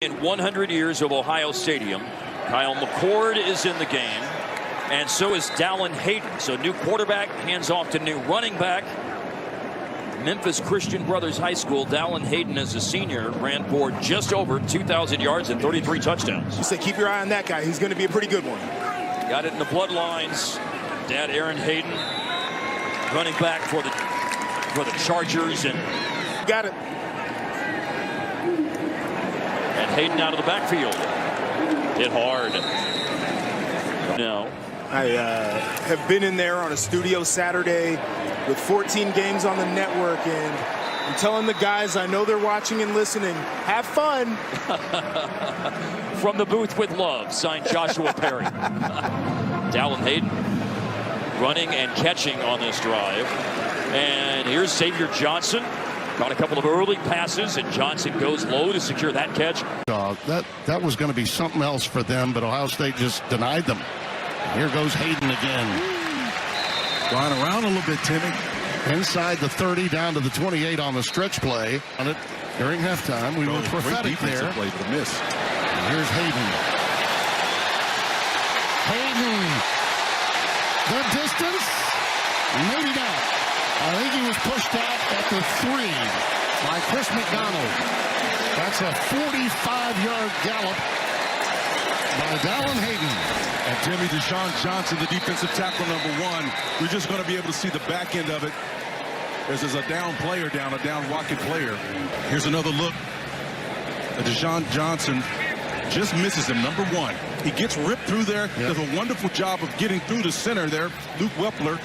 In 100 years of Ohio Stadium, Kyle McCord is in the game, and so is Dallan Hayden. So new quarterback hands off to new running back. Memphis Christian Brothers High School, Dallan Hayden as a senior ran for just over 2,000 yards and 33 touchdowns. You say keep your eye on that guy. He's going to be a pretty good one. Got it in the bloodlines. Dad Aaron Hayden, running back for the Chargers, and got it. And Hayden out of the backfield. Hit hard. No. I have been in there on a studio Saturday with 14 games on the network, and I'm telling the guys, I know they're watching and listening, have fun. From the booth with love, signed Joshua Perry. Dallan Hayden running and catching on this drive. And here's Xavier Johnson. Got a couple of early passes, and Johnson goes low to secure that catch. That was going to be something else for them, but Ohio State just denied them. Here goes Hayden again. Going around a little bit, Timmy. Inside the 30, down to the 28 on the stretch play. On it during halftime, we were prophetic there. Play for the miss. And here's Hayden. Hayden. The distance? Maybe not. I think he was pushed out at the 3 by Chris McDonald. That's a 45-yard gallop by Dallan Hayden. And Jimmy Deshaun Johnson, the defensive tackle #1. We're just going to be able to see the back end of it. There's a down player down, a down walking player. Here's another look. Deshaun Johnson just misses him, #1. He gets ripped through there. Yep. Does a wonderful job of getting through the center there, Luke Wepler.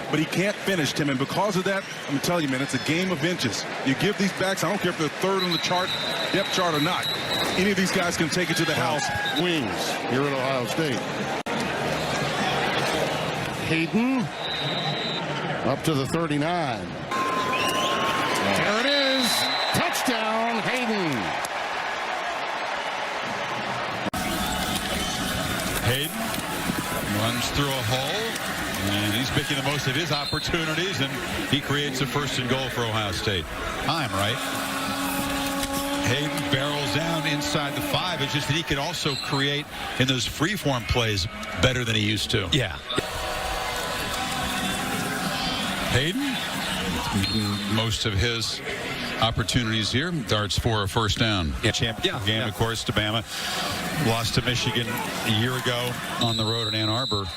But he can't finish, Tim, and because of that, I'm telling you, man, it's a game of inches. You give these backs, I don't care if they're third on the chart, depth chart or not. Any of these guys can take it to the house. Wings here at Ohio State. Hayden up to the 39. There it is. Touchdown, Hayden. Hayden runs through a hole. And he's making the most of his opportunities, and he creates a 1st and goal for Ohio State. Time, right? Hayden barrels down inside the 5. It's just that he can also create in those free-form plays better than he used to. Yeah. Hayden, most of his opportunities here. Darts for a 1st down. Championship game, of course, to Bama. Lost to Michigan a year ago on the road in Ann Arbor.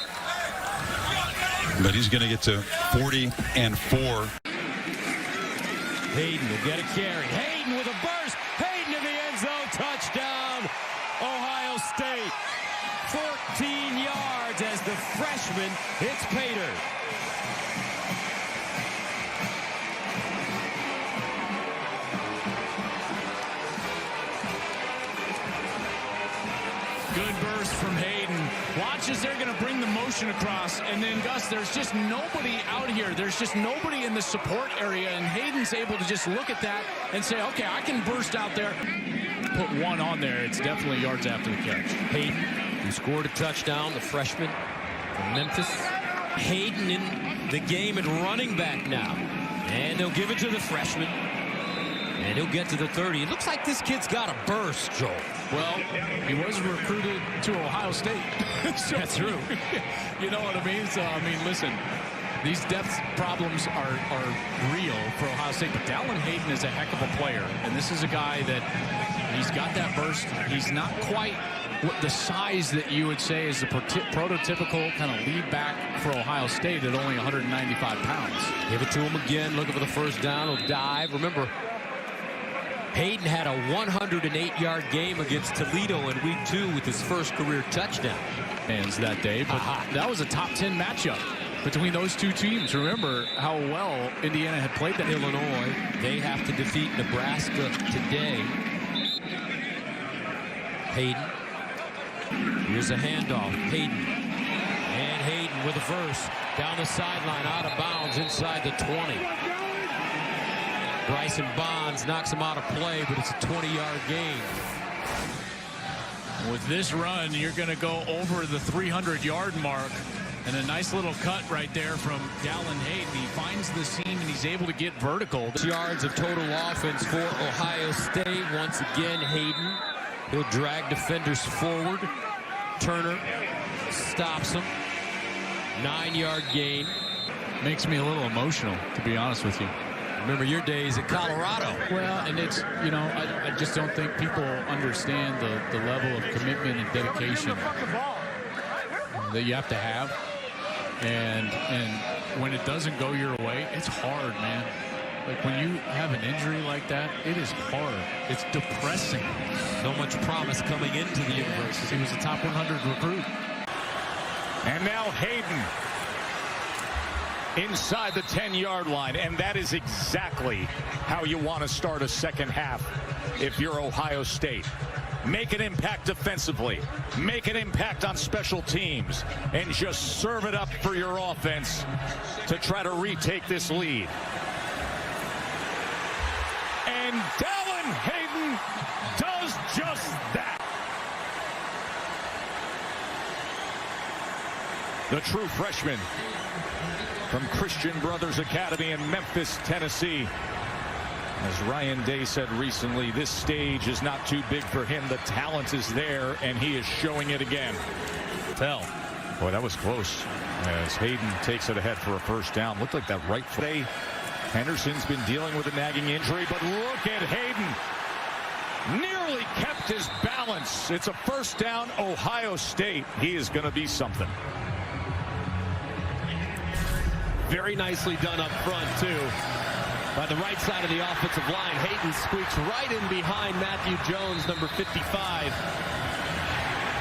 But he's going to get to 44. Hayden will get a carry. Hayden with a burst. Hayden in the end zone. Touchdown, Ohio State. 14 yards as the freshman hits Pater. Good burst from Hayden. Watch as they're going to bring the motion across, and then Gus, there's just nobody out here. There's just nobody in the support area, and Hayden's able to just look at that and say, okay, I can burst out there. Put one on there. It's definitely yards after the catch. Hayden, who scored a touchdown, the freshman from Memphis. Hayden in the game at running back now. And they'll give it to the freshman. And he'll get to the 30. It looks like this kid's got a burst, Joel. Well, he was recruited to Ohio State. So, that's true. You know what I mean? So, I mean, listen, these depth problems are real for Ohio State, but Dallan Hayden is a heck of a player, and this is a guy that he's got that burst. He's not quite the size that you would say is the prototypical kind of lead back for Ohio State at only 195 pounds. Give it to him again, looking for the 1st down. He'll dive. Remember, Hayden had a 108-yard game against Toledo in week 2 with his 1st career touchdown. Fans that day, but that was a top 10 matchup between those two teams. Remember how well Indiana had played that. Illinois, they have to defeat Nebraska today. Hayden. Here's a handoff. Hayden. And Hayden with a verse. Down the sideline, out of bounds, inside the 20. Bryson Bonds knocks him out of play, but it's a 20-yard gain. With this run, you're going to go over the 300-yard mark. And a nice little cut right there from Dallan Hayden. He finds the seam and he's able to get vertical. Yards of total offense for Ohio State. Once again, Hayden He'll drag defenders forward. Turner stops him. 9-yard gain. Makes me a little emotional, to be honest with you. Remember your days at Colorado. Well, and it's, you know, I just don't think people understand the level of commitment and dedication that you have to have. And when it doesn't go your way, it's hard, man. Like when you have an injury like that, it is hard. It's depressing. So much promise coming into the university. He was a top 100 recruit. And now Hayden inside the 10-yard line, and that is exactly how you want to start a second half if you're Ohio State. Make an impact defensively, make an impact on special teams, and just serve it up for your offense to try to retake this lead. And Dallan Hayden does just that. The true freshman from Christian Brothers Academy in Memphis, Tennessee. As Ryan Day said recently, this stage is not too big for him. The talent is there, and he is showing it again. Boy, that was close. As Hayden takes it ahead for a first down. Looked like that right foot. Henderson's been dealing with a nagging injury, but look at Hayden. Nearly kept his balance. It's a first down, Ohio State. He is going to be something. Very nicely done up front, too. By the right side of the offensive line, Hayden squeaks right in behind Matthew Jones, number 55.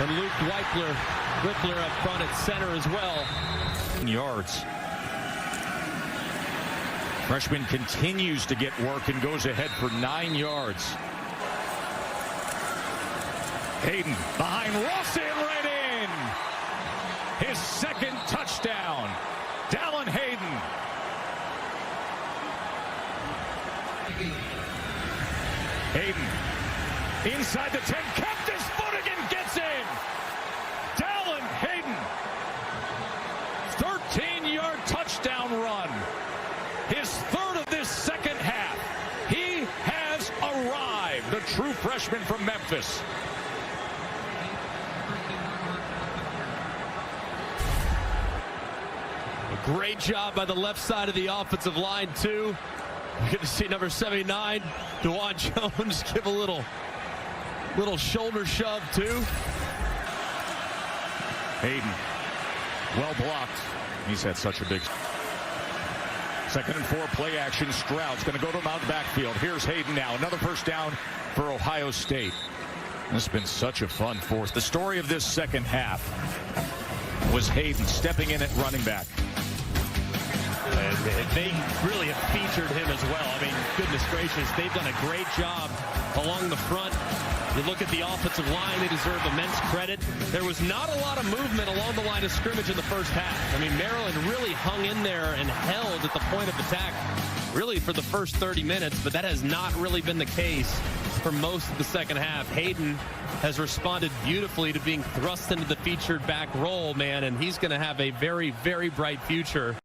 And Luke Whippler up front at center as well. Yards. Freshman continues to get work and goes ahead for 9 yards. Hayden behind Ross and right in. His second touchdown. Dallan Hayden. Hayden inside the 10, kept his footing and gets in. Dallan Hayden. 13-yard touchdown run. His third of this second half. He has arrived. The true freshman from Memphis. Great job by the left side of the offensive line, too. You're going to see number 79, DeJuan Jones, give a little shoulder shove, too. Hayden, well blocked. He's had such a big... 2nd and 4, play action. Stroud's going to go to him out the backfield. Here's Hayden now. Another first down for Ohio State. This has been such a fun fourth. The story of this second half was Hayden stepping in at running back. They really have featured him as well. I mean, goodness gracious, they've done a great job along the front. You look at the offensive line, they deserve immense credit. There was not a lot of movement along the line of scrimmage in the first half. I mean, Maryland really hung in there and held at the point of attack really for the first 30 minutes, but that has not really been the case for most of the second half. Hayden has responded beautifully to being thrust into the featured back role, man, and he's going to have a very, very bright future.